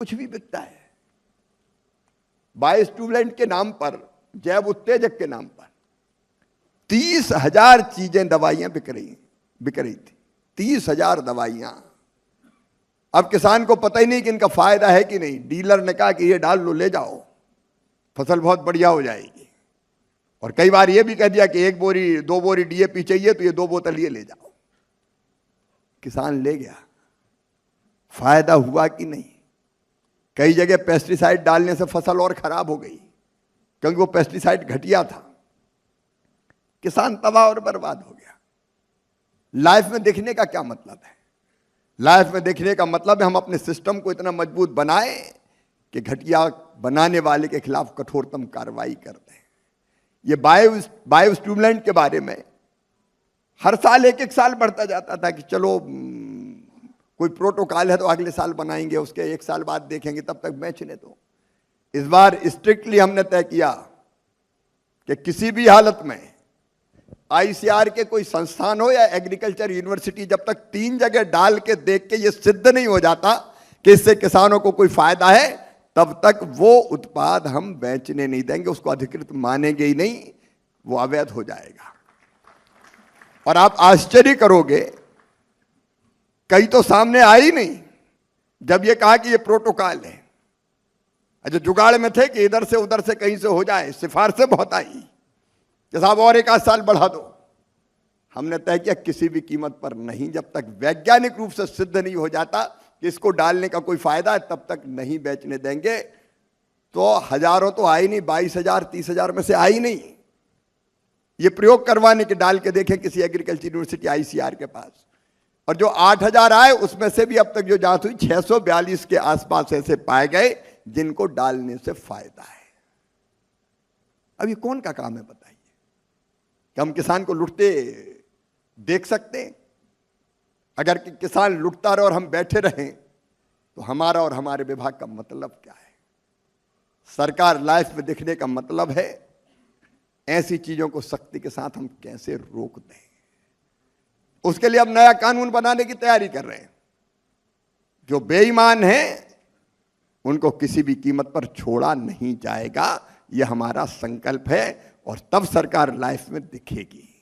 कुछ भी बिकता है। बायोस्टिमुलेंट के नाम पर, जैव उत्तेजक के नाम पर 30,000 चीजें, दवाइयां बिक रही थी। 30,000 दवाइयां। अब किसान को पता ही नहीं कि इनका फायदा है कि नहीं। डीलर ने कहा कि ये डाल लो, ले जाओ, फसल बहुत बढ़िया हो जाएगी। और कई बार ये भी कह दिया कि 1 बोरी 2 बोरी डीएपी चाहिए तो ये 2 बोतल ये ले जाओ। किसान ले गया, फायदा हुआ कि नहीं? कई जगह पेस्टिसाइड डालने से फसल और खराब हो गई, क्योंकि वो पेस्टिसाइड घटिया था। किसान तबाह और बर्बाद हो गया। लाइफ में देखने का क्या मतलब है? लाइफ में देखने का मतलब है हम अपने सिस्टम को इतना मजबूत बनाएं कि घटिया बनाने वाले के खिलाफ कठोरतम कार्रवाई कर दें। ये बायोस्टिमुलेंट के बारे में हर साल 1-1 साल बढ़ता जाता था कि चलो कोई प्रोटोकॉल है तो अगले साल बनाएंगे, उसके 1 साल बाद देखेंगे, तब तक बेचने दो। इस बार स्ट्रिक्टली हमने तय किया कि किसी भी हालत में आईसीआर के कोई संस्थान हो या एग्रीकल्चर यूनिवर्सिटी, जब तक 3 जगह डाल के देख के ये सिद्ध नहीं हो जाता कि इससे किसानों को कोई फायदा है, तब तक वो उत्पाद हम बेचने नहीं देंगे। उसको अधिकृत मानेंगे ही नहीं, वो अवैध हो जाएगा। और आप आश्चर्य करोगे, कई तो सामने आई नहीं जब ये कहा कि ये प्रोटोकॉल है। जो जुगाड़ में थे कि इधर से उधर से कहीं से हो जाए, सिफारिशें बहुत आई कि साहब और 1 आध साल बढ़ा दो। हमने तय किया किसी भी कीमत पर नहीं, जब तक वैज्ञानिक रूप से सिद्ध नहीं हो जाता कि इसको डालने का कोई फायदा है, तब तक नहीं बेचने देंगे। तो हजारों तो आई नहीं, 22,000 30,000 में से आई नहीं। ये प्रयोग करवाने के डाल के देखें किसी एग्रीकल्चर यूनिवर्सिटी आईसीआर के पास। और जो 8,000 आए उसमें से भी अब तक जो जांच हुई 642 के आसपास ऐसे पाए गए जिनको डालने से फायदा है। अब ये कौन का काम है बताइए? कि हम किसान को लुटते देख सकते हैं? अगर किसान लुटता रहे और हम बैठे रहें तो हमारा और हमारे विभाग का मतलब क्या है? सरकार लाइफ में देखने का मतलब है ऐसी चीजों को सख्ती के साथ हम कैसे रोक दें। उसके लिए अब नया कानून बनाने की तैयारी कर रहे हैं। जो बेईमान हैं उनको किसी भी कीमत पर छोड़ा नहीं जाएगा, यह हमारा संकल्प है। और तब सरकार लाइफ में दिखेगी।